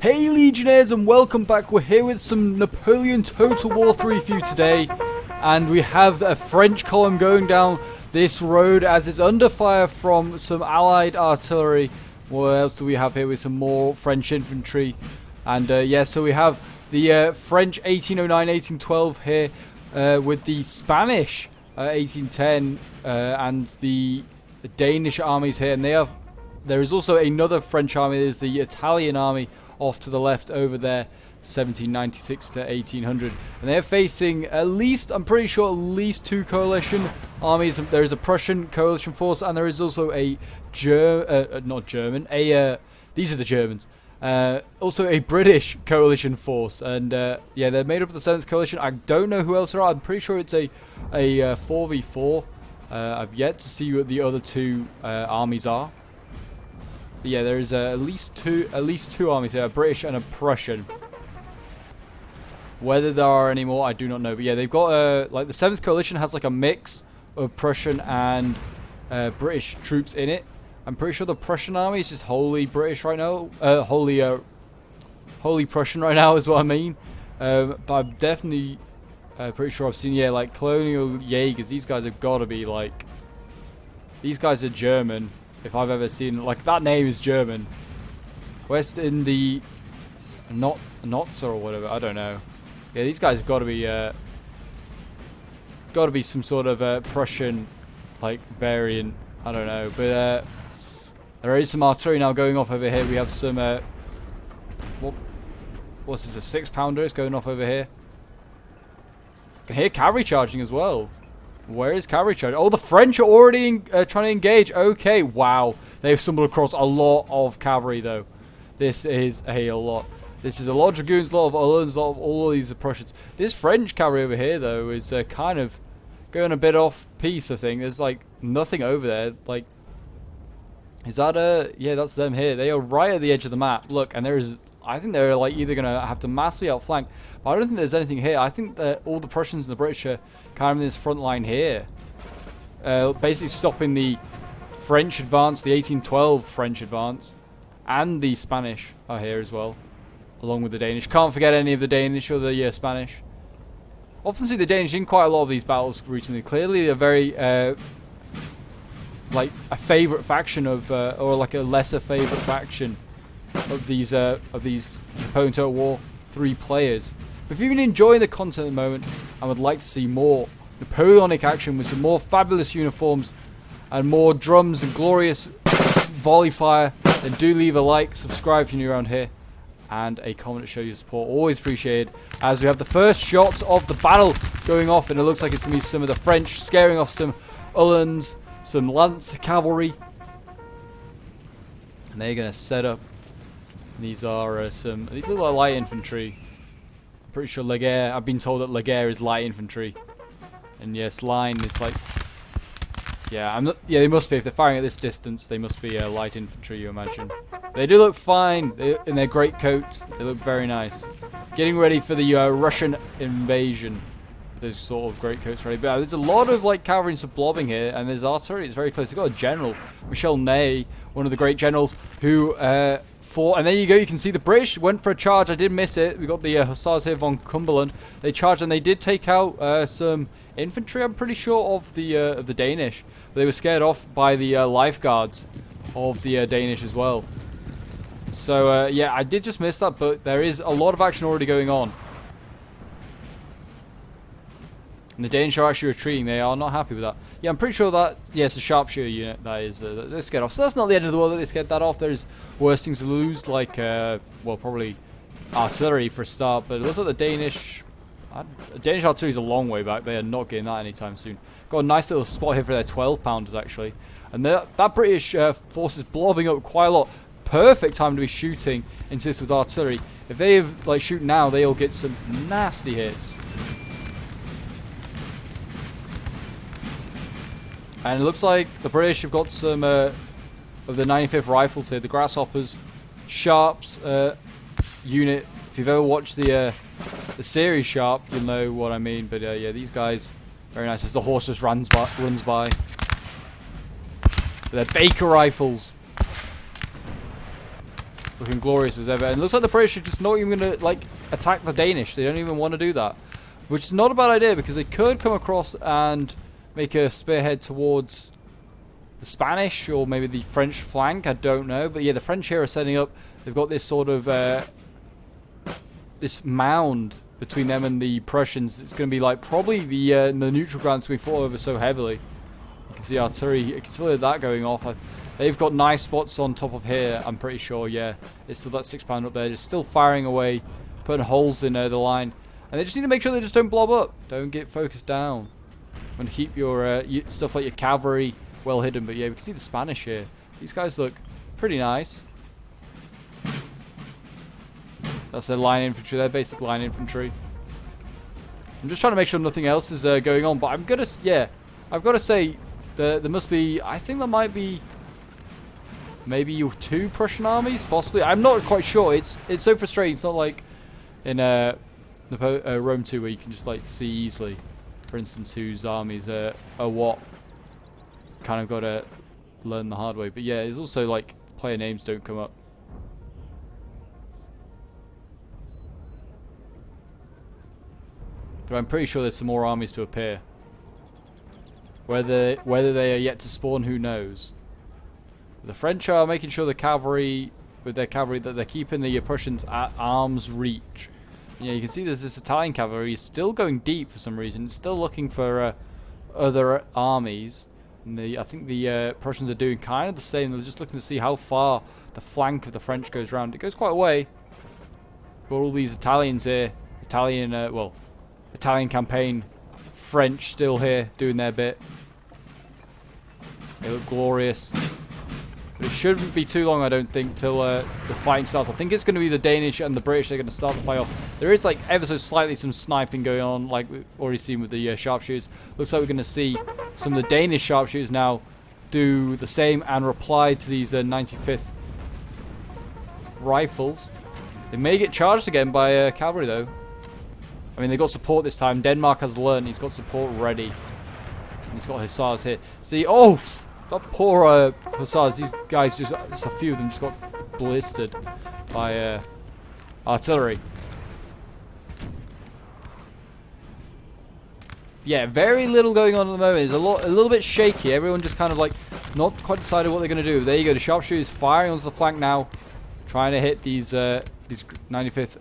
Hey Legionnaires, and welcome back. We're here with some Napoleon Total War 3 for you today. And we have a French column going down this road as it's under fire from some Allied artillery. What else do we have here with some more French infantry? And yeah, so we have the French 1809, 1812 here with the Spanish 1810 and the Danish armies here. And there is also another French army. There's the Italian army off to the left over there, 1796 to 1800, and they're facing at least, I'm pretty sure, at least two coalition armies. There is a Prussian coalition force, and there is also a these are the Germans. Also a British coalition force, and yeah, they're made up of the 7th coalition. I don't know who else there are. I'm pretty sure it's a 4v4. I've yet to see what the other two armies are. But yeah, there is at least two armies here, a British and a Prussian. Whether there are any more, I do not know. But yeah, they've got like the 7th coalition has like a mix of Prussian and British troops in it. I'm pretty sure the Prussian army is just wholly British right now. Wholly Prussian right now is what I mean. But I'm definitely pretty sure I've seen, yeah, like Colonial Jaegers. These guys have got to be like, these guys are German. If I've ever seen, like, that name is German. West in the Notz or whatever, I don't know. Yeah, these guys have got to be some sort of Prussian, like, variant. I don't know, but there is some artillery now going off over here. We have some what's this? A 6-pounder is going off over here. I can hear cavalry charging as well. Where is cavalry charging? Oh, the French are already trying to engage. Okay, wow. They've stumbled across a lot of cavalry, though. This is a lot. This is a lot of dragoons, a lot of Uhlans, a lot of all of these Prussians. This French cavalry over here, though, is kind of going a bit off piece, I think. There's, like, nothing over there. Like, is that yeah, that's them here. They are right at the edge of the map. Look, and there is, I think they're, like, either going to have to massively outflank. But I don't think there's anything here. I think that all the Prussians and the British are kind of in this front line here. Basically stopping the French advance, the 1812 French advance. And the Spanish are here as well, along with the Danish. Can't forget any of the Danish or the Spanish. Often see the Danish in quite a lot of these battles recently. Clearly they're very, like, a favourite faction of, or like a lesser favourite faction of these Napoleon Total War 3 players. If you've been enjoying the content at the moment and would like to see more Napoleonic action with some more fabulous uniforms and more drums and glorious volley fire, then do leave a like, subscribe if you're new around here, and a comment to show your support. Always appreciated. As we have the first shots of the battle going off, and it looks like it's going to be some of the French scaring off some Uhlans, some Lance cavalry. And they're going to set up. These are these look like light infantry. Pretty sure Laguerre, I've been told that Laguerre is light infantry, and yes, line is like, yeah, yeah, they must be. If they're firing at this distance, they must be light infantry, you imagine. They do look fine in their great coats. They look very nice, getting ready for the Russian invasion. Those sort of great coats ready. But there's a lot of like cavalry and some blobbing here, and there's artillery. It's very close. They've got a general, Michel Ney, one of the great generals who fought. And there you go. You can see the British went for a charge. I did miss it. We got the Hussars here, von Cumberland. They charged and they did take out some infantry. I'm pretty sure of the Danish, but they were scared off by the lifeguards of the Danish as well. So yeah, I did just miss that, but there is a lot of action already going on. And the Danish are actually retreating. They are not happy with that. Yeah, I'm pretty sure that, yeah, it's a sharpshooter unit that is, they're scared off. So that's not the end of the world that they scared that off. There's worse things to lose, like, well, probably artillery for a start. But it looks like the Danish artillery is a long way back. They are not getting that anytime soon. Got a nice little spot here for their 12-pounders, actually. And that British force is blobbing up quite a lot. Perfect time to be shooting into this with artillery. If they have, like, shoot now, they'll get some nasty hits. And it looks like the British have got some of the 95th Rifles here, the Grasshoppers, Sharps unit. If you've ever watched the series Sharp, you'll know what I mean. But yeah, these guys, very nice. As the horse just runs by. They're Baker Rifles. looking glorious as ever. And it looks like the British are just not even going to, like, attack the Danish. They don't even want to do that. Which is not a bad idea, because they could come across and make a spearhead towards the Spanish, or maybe the French flank. I don't know. But yeah, the French here are setting up. They've got this sort of, this mound between them and the Prussians. It's going to be like probably the neutral grounds we fought over so heavily. You can see artillery, you can still hear that going off. They've got nice spots on top of here, I'm pretty sure, yeah. It's still that 6-pounder up there, just still firing away, putting holes in the line. And they just need to make sure they just don't blob up. Don't get focused down. And keep your stuff like your cavalry well hidden. But yeah, we can see the Spanish here. These guys look pretty nice. That's their line infantry, their basic line infantry. I'm just trying to make sure nothing else is going on. But I'm gonna, yeah, I've got to say, there must be, I think there might be maybe 2 Prussian armies, possibly. I'm not quite sure. It's so frustrating. It's not like in Rome 2 where you can just like see easily, for instance, whose armies are what. Kind of got to learn the hard way. But yeah, it's also like player names don't come up. But I'm pretty sure there's some more armies to appear. Whether they are yet to spawn, who knows. The French are making sure the cavalry, with their cavalry, that they're keeping the Prussians at arm's reach. Yeah, you can see there's this Italian cavalry still going deep for some reason. It's still looking for other armies. And I think the Prussians are doing kind of the same. They're just looking to see how far the flank of the French goes around. It goes quite a way. Got all these Italians here. Italian campaign. French still here doing their bit. They look glorious. But it shouldn't be too long, I don't think, till the fighting starts. I think it's going to be the Danish and the British that are going to start the fight off. There is, like, ever so slightly some sniping going on, like we've already seen with the sharpshooters. Looks like we're going to see some of the Danish sharpshooters now do the same and reply to these 95th rifles. They may get charged again by cavalry, though. I mean, they got support this time. Denmark has learned. He's got support ready. And he's got hussars here. See, oh, that poor hussars. These guys, just a few of them just got blistered by artillery. Yeah, very little going on at the moment. It's a little bit shaky. Everyone just kind of like not quite decided what they're going to do. There you go. The sharpshooters firing onto the flank now, trying to hit these 95th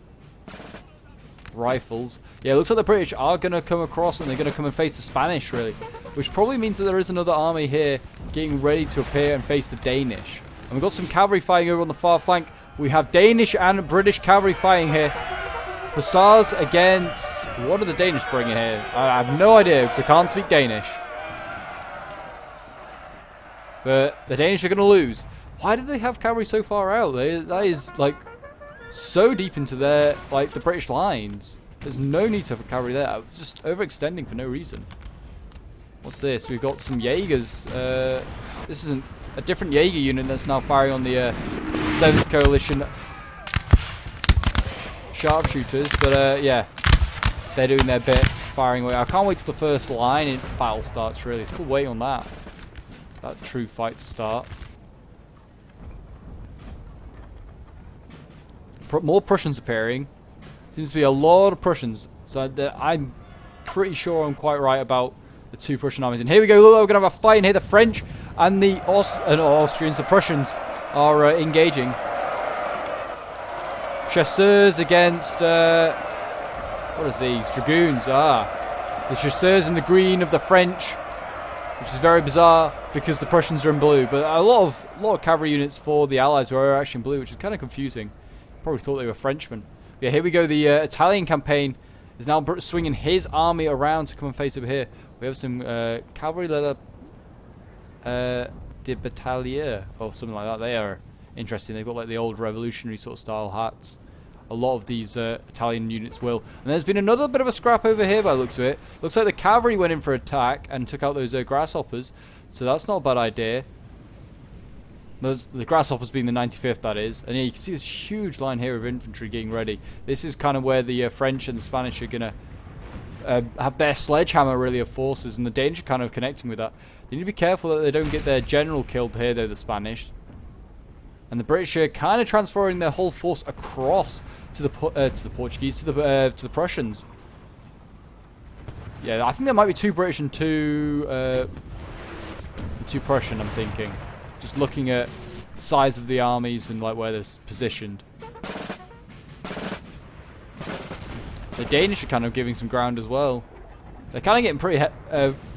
rifles. Yeah, it looks like the British are going to come across and they're going to come and face the Spanish, really. Which probably means that there is another army here getting ready to appear and face the Danish. And we've got some cavalry fighting over on the far flank. We have Danish and British cavalry fighting here. Hussars against... What are the Danish bringing here? I have no idea because I can't speak Danish. But the Danish are going to lose. Why did they have cavalry so far out? That is, like, so deep into their, like, the British lines. There's no need to have cavalry there. I was just overextending for no reason. What's this? We've got some Jaegers. This isn't a different Jaeger unit that's now firing on the 7th Coalition sharpshooters. But yeah, they're doing their bit, firing away. I can't wait till the first line in battle starts, really. Still waiting on that true fight to start. More Prussians appearing. Seems to be a lot of Prussians. So I'm pretty sure I'm quite right about the 2 Prussian armies. And here we go. Look, we're going to have a fight in here. The French and the Austrians, the Prussians, are engaging. Chasseurs against... what is these? Dragoons. The Chasseurs in the green of the French, which is very bizarre because the Prussians are in blue. But a lot of cavalry units for the Allies were actually in blue, which is kind of confusing. Probably thought they were Frenchmen. Yeah, here we go. The Italian campaign is now swinging his army around to come and face over here. We have some cavalry de Battalier or something like that. They are interesting. They've got like the old revolutionary sort of style hats. A lot of these Italian units will. And there's been another bit of a scrap over here by the looks of it. Looks like the cavalry went in for attack and took out those grasshoppers. So that's not a bad idea. The grasshoppers being the 95th, that is. And yeah, you can see this huge line here of infantry getting ready. This is kind of where the French and the Spanish are going to have their sledgehammer, really, of forces. And the Danish are kind of connecting with that. They need to be careful that they don't get their general killed here, though, the Spanish. And the British are kind of transferring their whole force across to the Portuguese, to the Prussians. Yeah, I think there might be 2 British and 2 Prussian, I'm thinking. Just looking at the size of the armies and like where they're positioned. The Danish are kind of giving some ground as well. They're kind of getting pretty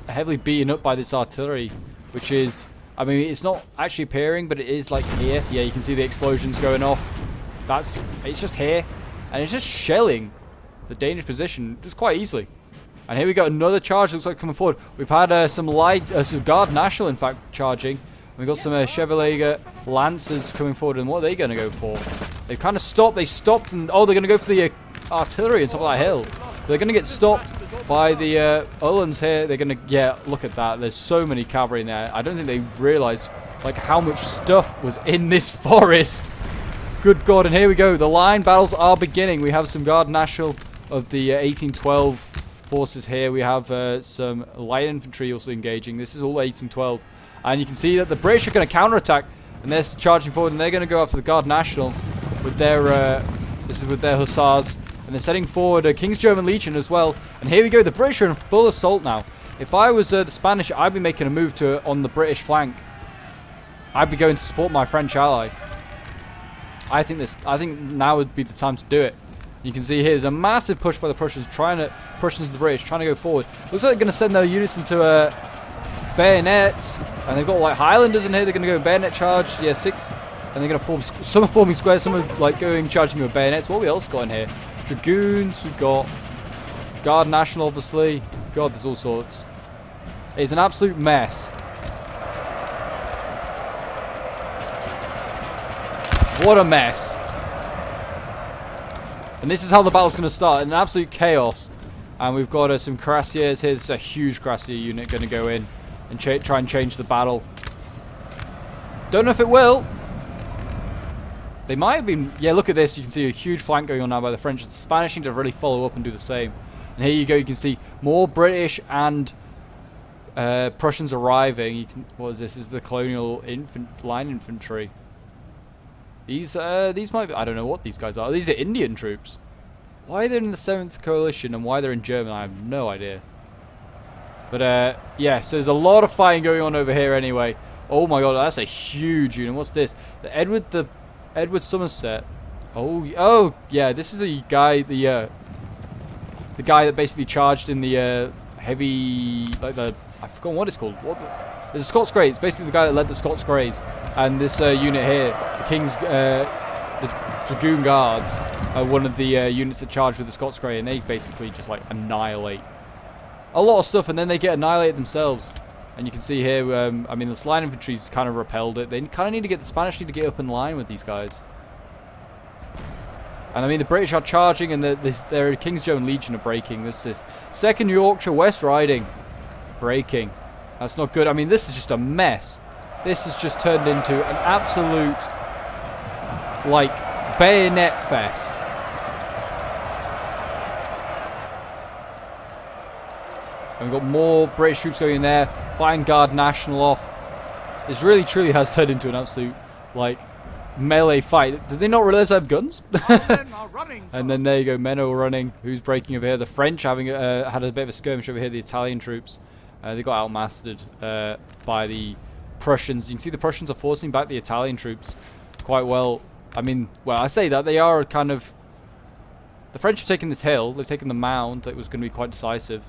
heavily beaten up by this artillery, which is, I mean, it's not actually appearing, but it is like here. Yeah, you can see the explosions going off. It's just here, and it's just shelling the Danish position just quite easily. And here we got another charge. Looks like coming forward. We've had some Guard National, in fact, charging. We've got some Chevalier Lancers coming forward, and what are they going to go for? They've kind of stopped. They stopped, and oh, they're going to go for the artillery on top of that hill. They're going to get stopped by the Uhlans here. They're going to, yeah, look at that. There's so many cavalry in there. I don't think they realized like how much stuff was in this forest. Good God, and here we go. The line battles are beginning. We have some Guard National of the 1812 forces here. We have some light infantry also engaging. This is all 1812. And you can see that the British are going to counterattack, and they're charging forward, and they're going to go after the Guard National with their, this is with their hussars. And they're setting forward a King's German Legion as well. And here we go. The British are in full assault now. If I was the Spanish, I'd be making a move on the British flank. I'd be going to support my French ally. I think now would be the time to do it. You can see here there's a massive push by the Prussians, Prussians and the British trying to go forward. Looks like they're going to send their units into bayonets, and they've got like Highlanders in here. They're going to go bayonet charge. Yeah, 6, and they're going to form. Some are forming squares. Some are like charging with bayonets. What have we else got in here? Dragoons. We've got Guard National, obviously. God, there's all sorts. It's an absolute mess. What a mess. And this is how the battle's going to start. An absolute chaos. And we've got some cuirassiers here. This is a huge cuirassier unit going to go in and try and change the battle. Don't know if it will. They might have been... Yeah, look at this. You can see a huge flank going on now by the French. The Spanish need to really follow up and do the same. And here you go. You can see more British and Prussians arriving. What is this? This is the colonial line infantry. These might be... I don't know what these guys are. These are Indian troops. Why they're in the 7th Coalition and why they're in Germany, I have no idea. But, yeah, so there's a lot of fighting going on over here anyway. Oh my god, that's a huge unit. What's this? The Edward Somerset. Oh, yeah, this is a guy, the guy that basically charged in the, heavy, like I forgot what it's called. There's a Scots Greys. It's basically the guy that led the Scots Greys. And this unit here, the Dragoon Guards, are one of the units that charge with the Scots Grey, and they basically just like annihilate a lot of stuff, and then they get annihilated themselves. And you can see here, I mean, the line infantry's kind of repelled it. They kind of need to get the Spanish need to get up in line with these guys. And I mean, the British are charging, and their King's German Legion are breaking. This 2nd Yorkshire West Riding breaking. That's not good. I mean, this is just a mess. This has just turned into an absolute, like, bayonet fest. And we've got more British troops going in there, fighting Guard National off. This really, truly has turned into an absolute, like, melee fight. Did they not realize I have guns? And then there you go, men are running. Who's breaking over here? The French having had a bit of a skirmish over here. The Italian troops, they got outmastered by the Prussians. You can see the Prussians are forcing back the Italian troops quite well. I mean, well, I say that they are kind of... The French have taken this hill. They've taken the mound. That was going to be quite decisive.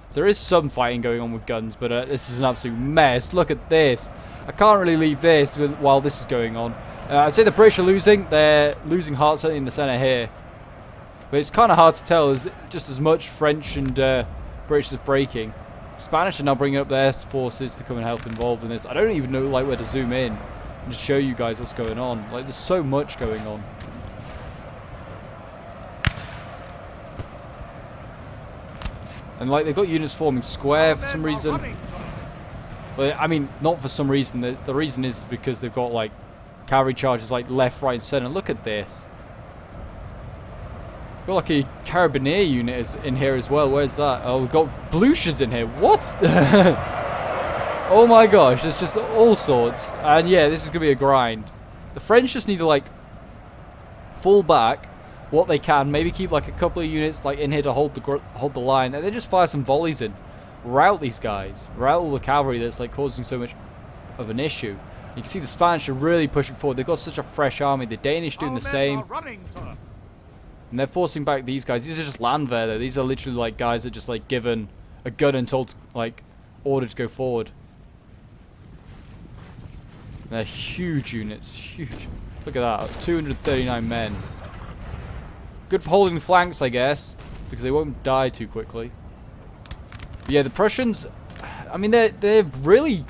So there is some fighting going on with guns, but this is an absolute mess. Look at this. I can't really leave this while this is going on. I'd say the British are losing. They're losing heart certainly in the centre here. But it's kind of hard to tell. There's just as much French and British is breaking. Spanish are now bringing up their forces to come and help involved in this. I don't even know like where to zoom in and just show you guys what's going on. Like, there's so much going on. And like, they've got units forming square for some reason. Well, I mean, not for some reason. The reason is because they've got like cavalry charges like left, right, and centre. Look at this. Got like a carabinier unit is in here as well. Where's that? Oh, we've got Bluchers in here. What? Oh my gosh, there's just all sorts. And yeah, this is going to be a grind. The French just need to, like, fall back what they can. Maybe keep, like, a couple of units, like, in here to hold the line. And then just fire some volleys in. Rout these guys. Rout all the cavalry that's, like, causing so much of an issue. You can see the Spanish are really pushing forward. They've got such a fresh army. The Danish doing the same. And they're forcing back these guys. These are just landwehr, though. These are literally, like, guys that are just, like, given a gun and told, like, ordered to go forward. And they're huge units. Huge. Look at that. 239 men. Good for holding the flanks, I guess. Because they won't die too quickly. But yeah, the Prussians... I mean, they're really...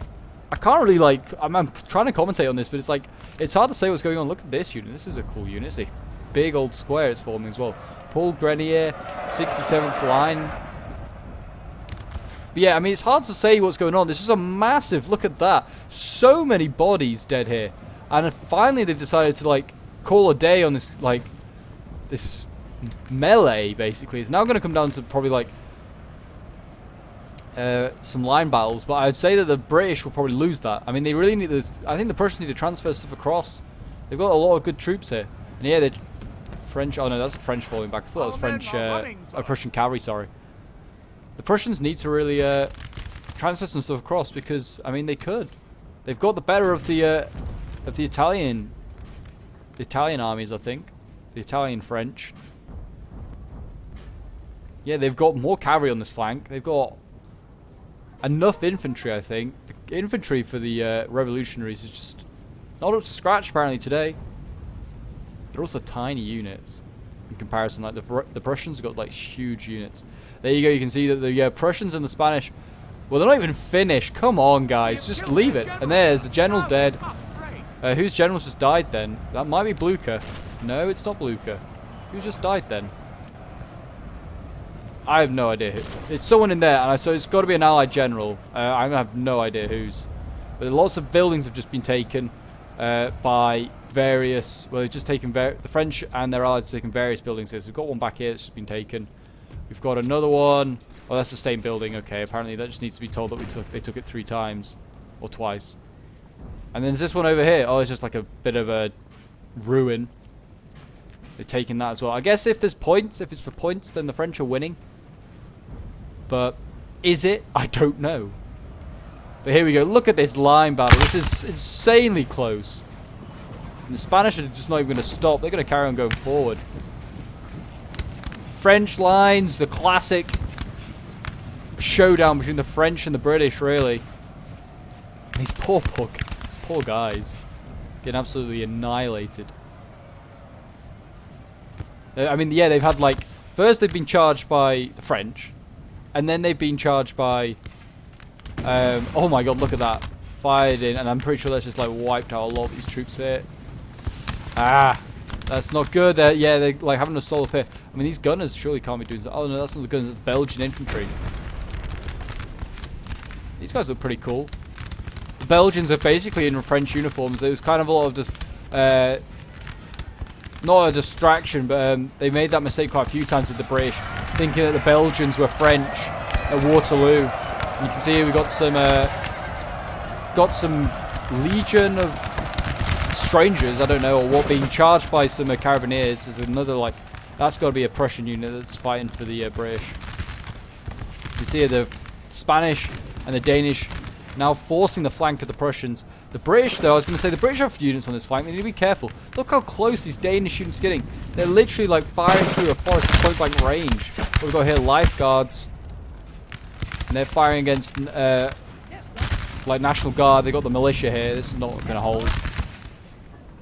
I can't really, like... I'm trying to commentate on this, but it's like... It's hard to say what's going on. Look at this unit. This is a cool unit. It's a big old square it's forming as well. Paul Grenier, 67th line. But yeah, I mean, it's hard to say what's going on. This is a massive... Look at that. So many bodies dead here. And finally they've decided to, like, call a day on this, like... This melee, basically. It's now going to come down to probably, like... some line battles, but I'd say that the British will probably lose that. I mean, they really need this. I think the Prussians need to transfer stuff across. They've got a lot of good troops here. And yeah, the French... Oh no, that's the French falling back. I thought it was French... Prussian cavalry, sorry. The Prussians need to really transfer some stuff across because, I mean, they could. They've got the better of the Italian armies, I think. The Italian French. Yeah, they've got more cavalry on this flank. They've got enough infantry, I think. The infantry for the revolutionaries is just not up to scratch, apparently, today. They're also tiny units in comparison. Like, the Prussians have got, like, huge units. There you go. You can see that the Prussians and the Spanish... Well, they're not even finished. Come on, guys. Just leave it. And there's the general dead. Whose generals just died then? That might be Blucher. No, it's not Blucher. Who just died then? I have no idea who. It's someone in there, and so it's got to be an allied general. I have no idea whose. But lots of buildings have just been taken by various... Well, they've just taken... The French and their allies have taken various buildings here. So we've got one back here that's just been taken. We've got another one. Oh, that's the same building. Okay, apparently that just needs to be told that they took it 3 times. Or twice. And then there's this one over here. Oh, it's just like a bit of a ruin. They're taking that as well. I guess if there's points, if it's for points, then the French are winning. But is it? I don't know. But here we go. Look at this line battle. This is insanely close. And the Spanish are just not even going to stop. They're going to carry on going forward. French lines, the classic showdown between the French and the British, really. These poor guys getting absolutely annihilated. I mean, yeah, they've had, like... First, they've been charged by the French. And then they've been charged by... oh my god, look at that. Fired in. And I'm pretty sure that's just, like, wiped out a lot of these troops here. Ah. That's not good. They're like, having a assault up here. I mean, these gunners surely can't be doing so. Oh, no, that's not the gunners. It's Belgian Infantry. These guys look pretty cool. The Belgians are basically in French uniforms. It was kind of a lot of just... not a distraction, but they made that mistake quite a few times with the British, thinking that the Belgians were French at Waterloo. And you can see here we got some legion of strangers, I don't know, or what, being charged by some carabineers. There's another, like, that's got to be a Prussian unit that's fighting for the British. You can see here the Spanish and the Danish now forcing the flank of the Prussians. The British, though, I was going to say, the British have units on this flank. They need to be careful. Look how close these Danish units are getting. They're literally, like, firing through a forest at point-blank range. What we've got here, lifeguards. And they're firing against, like, National Guard. They've got the militia here. This is not going to hold.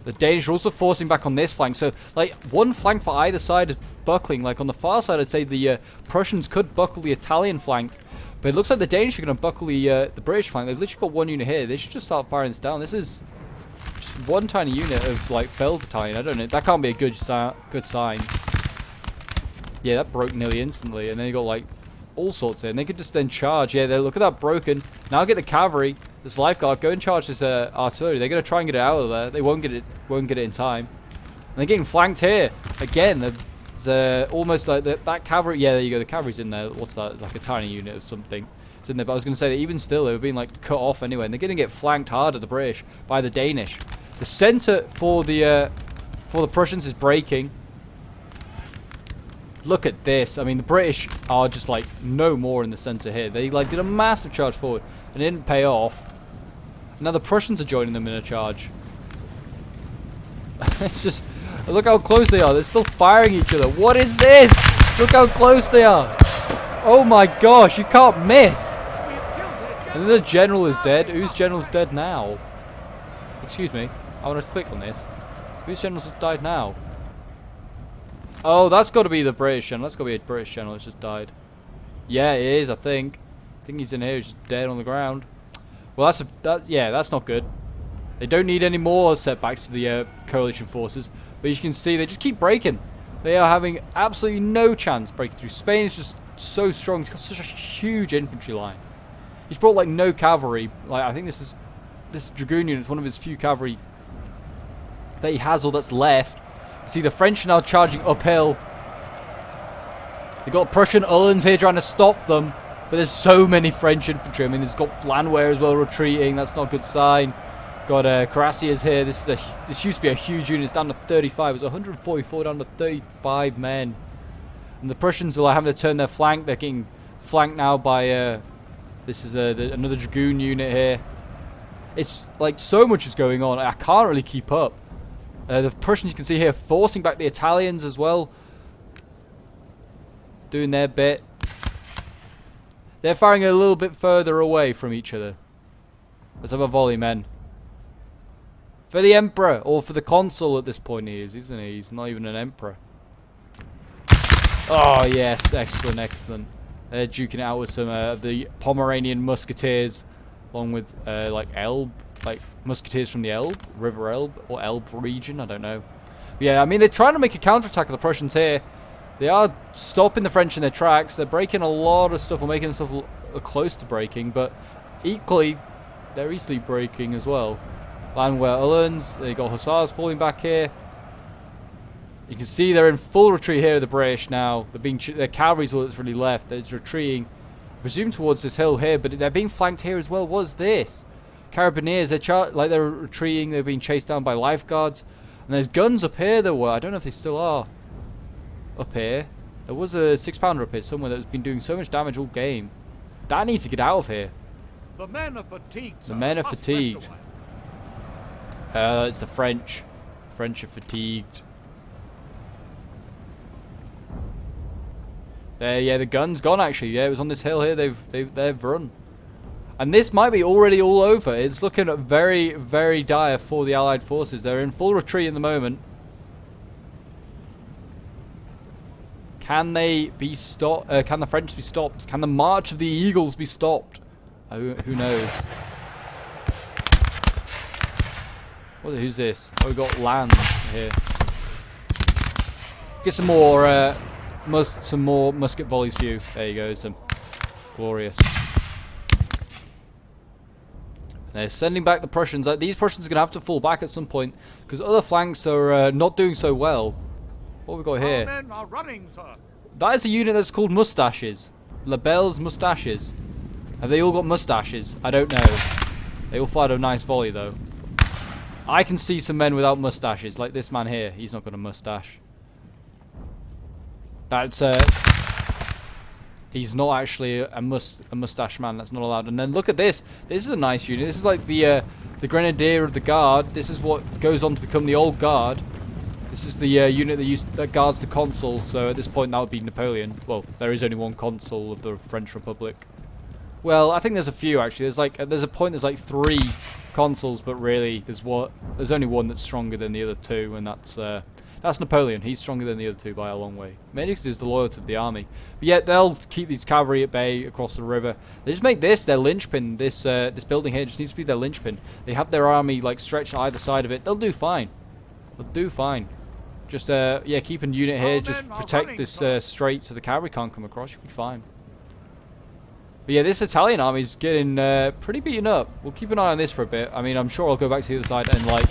The Danish are also forcing back on this flank. So, like, one flank for either side is buckling. Like, on the far side, I'd say the Prussians could buckle the Italian flank. But it looks like the Danish are going to buckle the British flank. They've literally got one unit here. They should just start firing this down. This is just one tiny unit of, like, Feld Battalion. I don't know. That can't be a good sign. Yeah, that broke nearly instantly. And then you got, like, all sorts here. And they could just then charge. Yeah, look at that broken. Now get the cavalry. This lifeguard. Go and charge this artillery. They're going to try and get it out of there. They won't get it in time. And they're getting flanked here. Again, It's almost like that cavalry. Yeah, there you go. The cavalry's in there. What's that? It's like a tiny unit of something. It's in there. But I was going to say that even still, they were being, like, cut off anyway. And they're going to get flanked hard at the British by the Danish. The center for the Prussians is breaking. Look at this. I mean, the British are just like no more in the center here. They like did a massive charge forward and it didn't pay off. Now the Prussians are joining them in a charge. It's just, look how close they are. They're still firing each other. What is this? Look how close they are. Oh my gosh, you can't miss. And then the general is dead. Whose general's dead now? Excuse me. I want to click on this. Whose general's died now? Oh, that's got to be the British general. That's got to be a British general that's just died. Yeah, it is, I think. I think he's in here. He's just dead on the ground. Well, yeah, that's not good. They don't need any more setbacks to the coalition forces. But as you can see, they just keep breaking. They are having absolutely no chance breaking through. Spain is just so strong. He's got such a huge infantry line. He's brought like no cavalry. Like, I think this Dragoon unit is one of his few cavalry that he has or that's left. See, the French are now charging uphill. They've got Prussian Uhlans here trying to stop them. But there's so many French infantry. I mean, there's got Landwehr as well retreating. That's not a good sign. Got Cuirassiers here. This used to be a huge unit. It's down to 35. It was 144 down to 35 men. And the Prussians are having to turn their flank. They're getting flanked now by this is another Dragoon unit here. It's like so much is going on. I can't really keep up. The Prussians, you can see here, forcing back the Italians as well. Doing their bit. They're firing a little bit further away from each other. Let's have a volley, men. For the Emperor, or for the Consul at this point he is, isn't he? He's not even an Emperor. Oh, yes. Excellent, excellent. They're duking it out with some of the Pomeranian Musketeers, along with, like, Musketeers from the Elbe, River Elbe, or Elbe region, I don't know. But yeah, I mean, they're trying to make a counterattack of the Prussians here. They are stopping the French in their tracks. They're breaking a lot of stuff, or making stuff close to breaking, but equally, they're easily breaking as well. Landwehr Uhlans, they got Hussars falling back here. You can see they're in full retreat here, the British now. Their cavalry's all that's really left. They're retreating, I presume towards this hill here, but they're being flanked here as well. What's this? Carabineers, they're retreating, they're being chased down by lifeguards. And there's guns up here there were. I don't know if they still are. Up here. There was a 6-pounder up here somewhere that's been doing so much damage all game. That needs to get out of here. The men are fatigued. The men are fatigued. It's the French. French are fatigued. Yeah, the gun's gone actually. Yeah, it was on this hill here. They've run. And this might be already all over. It's looking very, very dire for the Allied forces. They're in full retreat at the moment. Can they be stopped? Can the French be stopped? Can the march of the Eagles be stopped? Who knows? Who's this? Oh, we've got land here. Get some more, musket volleys for you. There you go. Some glorious. They're sending back the Prussians. These Prussians are going to have to fall back at some point because other flanks are not doing so well. What have we got here? Men are running, sir. That is a unit that's called Mustaches. Labelle's Mustaches. Have they all got mustaches? I don't know. They all fired a nice volley, though. I can see some men without mustaches, like this man here. He's not got a mustache. That's he's not actually a mustache man. That's not allowed. And then look at this. This is a nice unit. This is like the Grenadier of the Guard. This is what goes on to become the Old Guard. This is the unit that guards the consul. So at this point, that would be Napoleon. Well, there is only one consul of the French Republic. Well, I think there's a few actually. There's a point. There's like 3 consuls, but really, there's only one that's stronger than the other 2, and that's Napoleon. He's stronger than the other 2 by a long way. Mainly because he's the loyalty of the army. But yet they'll keep these cavalry at bay across the river. They just make this their linchpin. This building here just needs to be their linchpin. They have their army like stretched either side of it. They'll do fine. They'll do fine. Just yeah, keep a unit here. Just protect this strait so the cavalry can't come across. You'll be fine. But yeah, this Italian army's getting pretty beaten up. We'll keep an eye on this for a bit. I mean, I'm sure I'll go back to the other side and like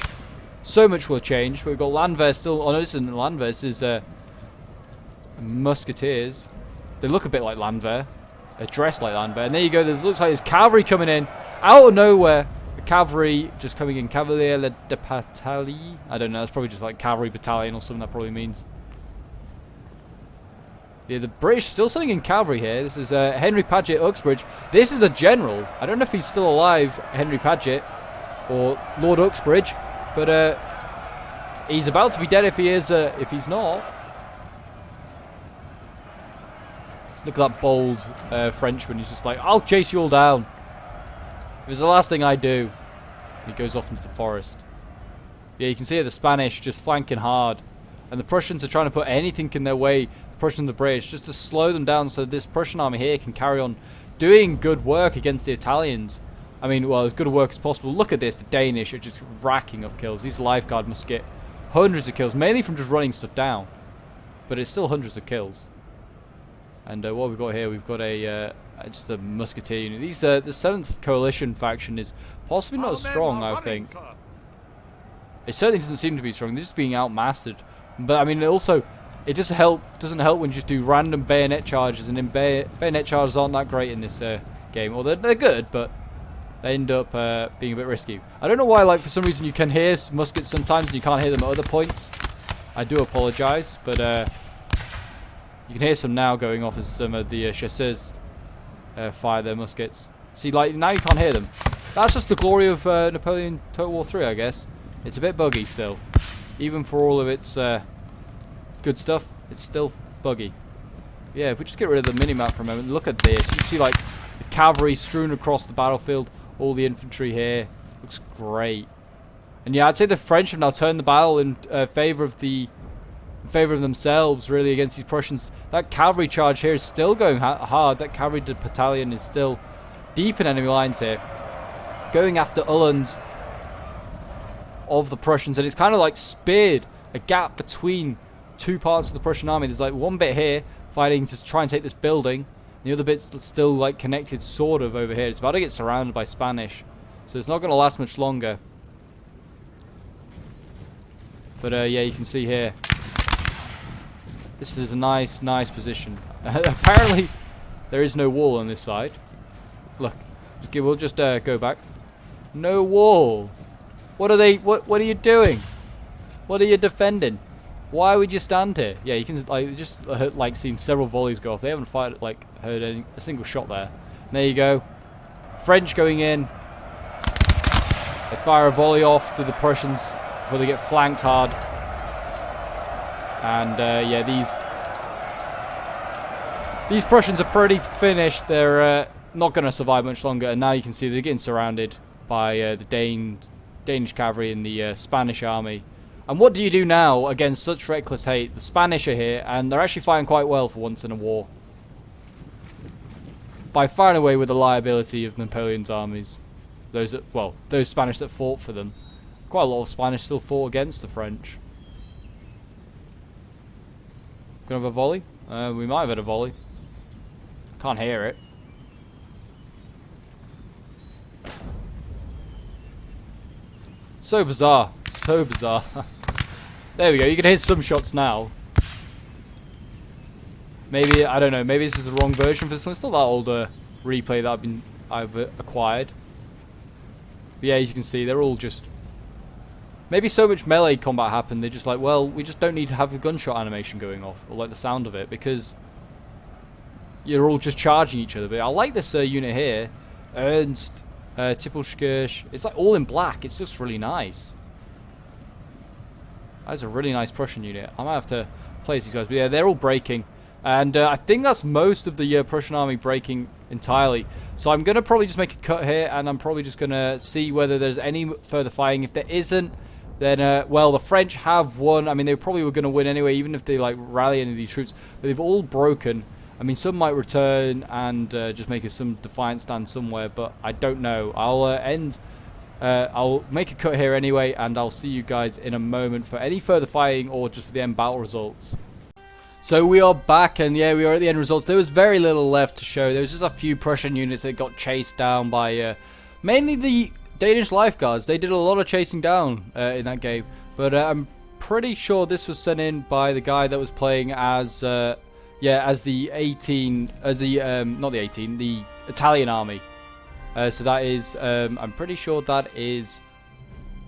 so much will change. But we've got Landwehr still. Oh no, this isn't Landwehr. This is Musketeers. They look a bit like Landwehr. They're dressed like Landwehr. And there you go. Looks like there's cavalry coming in out of nowhere. The cavalry just coming in. Cavalier de Patali. I don't know. It's probably just like cavalry battalion or something that probably means. Yeah, the British still sending in cavalry here. This is Henry Paget Uxbridge. This is a general. I don't know if he's still alive, Henry Paget, or Lord Uxbridge, but he's about to be dead if he is. If he's not. Look at that bold Frenchman. He's just like, I'll chase you all down. It was the last thing I do. He goes off into the forest. Yeah, you can see the Spanish just flanking hard, and the Prussians are trying to put anything in their way. Prussian and the British, just to slow them down so this Prussian army here can carry on doing good work against the Italians. I mean, well, as good a work as possible. Look at this, the Danish are just racking up kills. These Lifeguard must get hundreds of kills, mainly from just running stuff down. But it's still hundreds of kills. And what we've got here, we've got just a musketeer unit. These, the 7th Coalition faction is possibly not as strong, I think. It certainly doesn't seem to be strong. They're just being outmastered. But, I mean, also, it doesn't help when you just do random bayonet charges, and then bayonet charges aren't that great in this game. Well, they're good, but they end up being a bit risky. I don't know why, like, for some reason you can hear muskets sometimes and you can't hear them at other points. I do apologise, but you can hear some now going off as some of the chasseurs fire their muskets. See, like, now you can't hear them. That's just the glory of Napoleon Total War 3, I guess. It's a bit buggy still. Even for all of its good stuff, it's still buggy. Yeah, if we just get rid of the minimap for a moment, look at this. You can see, like, the cavalry strewn across the battlefield, all the infantry here. Looks great. And yeah, I'd say the French have now turned the battle in favour of themselves, really, against these Prussians. That cavalry charge here is still going hard. That cavalry battalion is still deep in enemy lines here, going after Uhlans of the Prussians, and it's kind of like speared a gap between two parts of the Prussian army. There's like one bit here fighting to try and take this building, and the other bit's still like connected sort of over here. It's about to get surrounded by Spanish, so it's not going to last much longer. But yeah, you can see here, this is a nice position. Apparently there is no wall on this side. Look, we'll just go back. No wall. What are they? What are you doing? What are you defending? Why would you stand here? Yeah, you can like just like seen several volleys go off. They haven't fired heard a single shot there. And there you go. French going in. They fire a volley off to the Prussians before they get flanked hard. And yeah, these Prussians are pretty finished. They're not going to survive much longer. And now you can see they're getting surrounded by the Danish cavalry and the Spanish army. And what do you do now against such reckless hate? The Spanish are here, and they're actually fighting quite well for once in a war. By far and away with the liability of Napoleon's armies. Those Spanish that fought for them. Quite a lot of Spanish still fought against the French. Gonna have a volley? We might have had a volley. Can't hear it. So bizarre. So bizarre. There we go. You can hear some shots now. Maybe, I don't know, maybe this is the wrong version for this one. It's not that old replay that I've acquired. But yeah, as you can see, they're all just... Maybe so much melee combat happened, they're just like, well, we just don't need to have the gunshot animation going off, or like the sound of it, because you're all just charging each other. But I like this unit here. Ernst, Tippelskirch. It's like all in black. It's just really nice. That's a really nice Prussian unit. I might have to place these guys. But yeah, they're all breaking. And I think that's most of the Prussian army breaking entirely. So I'm going to probably just make a cut here, and I'm probably just going to see whether there's any further fighting. If there isn't, then, well, the French have won. I mean, they probably were going to win anyway, even if they, like, rally any of these troops. But they've all broken. I mean, some might return and just make some defiant stand somewhere, but I don't know. I'll make a cut here anyway, and I'll see you guys in a moment for any further fighting or just for the end battle results. So we are back, and yeah, we are at the end results. There was very little left to show. There was just a few Prussian units that got chased down by mainly the Danish Lifeguards. They did a lot of chasing down in that game, but I'm pretty sure this was sent in by the guy that was playing as the Italian army. So that is, I'm pretty sure that is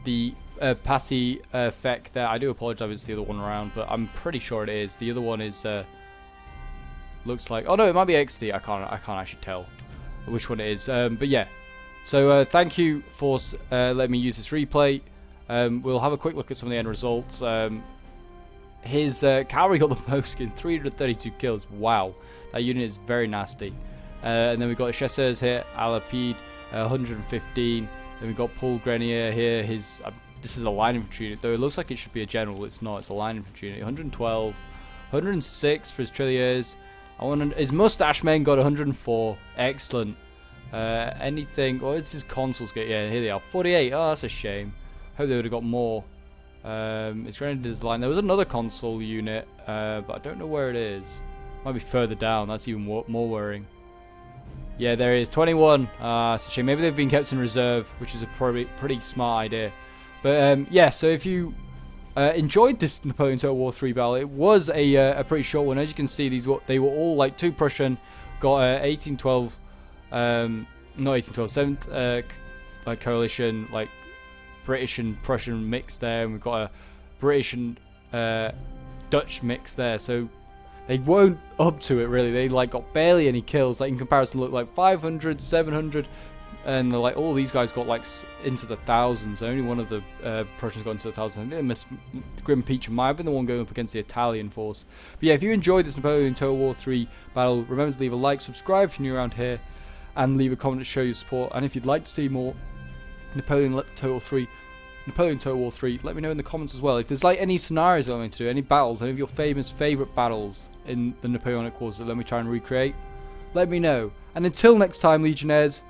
the Passy effect there. I do apologize if it's the other one around, but I'm pretty sure it is. The other one is, looks like, oh no, it might be XD. I can't actually tell which one it is. But yeah, so thank you for letting me use this replay. We'll have a quick look at some of the end results. His Cavalry got the most in 332 kills. Wow, that unit is very nasty. And then we've got Chasseurs here, Alapide, 115. Then we've got Paul Grenier here. His this is a line infantry unit, though it looks like it should be a general. It's not. It's a line infantry unit. 112, 106 for his Trilliers. His mustache men got 104. Excellent. Anything? Oh, it's his consuls get. Yeah, here they are. 48. Oh, that's a shame. Hope they would have got more. It's Grenadiers line. There was another consul unit, but I don't know where it is. Might be further down. That's even more worrying. Yeah, there is 21. It's a shame. Maybe they've been kept in reserve, which is a pretty smart idea. But yeah, so if you enjoyed this Napoleon Total War 3 battle, it was a pretty short one. As you can see, they were all like 2 Prussian, got 1812, not 1812, 7th like coalition, like British and Prussian mix there, and we've got a British and Dutch mix there. So they weren't up to it really. They like got barely any kills. Like in comparison, look like 500, 700, and like all these guys got like into the thousands. Only one of the Prussians got into the thousands. I think Grim Peach might have been the one going up against the Italian force. But yeah, if you enjoyed this Napoleon Total War 3 battle, remember to leave a like, subscribe if you're new around here, and leave a comment to show your support. And if you'd like to see more Napoleon Total War 3, let me know in the comments as well. If there's like any scenarios I'm going to do, any battles, any of your favourite battles in the Napoleonic Wars that let me try and recreate, let me know. And until next time, Legionnaires,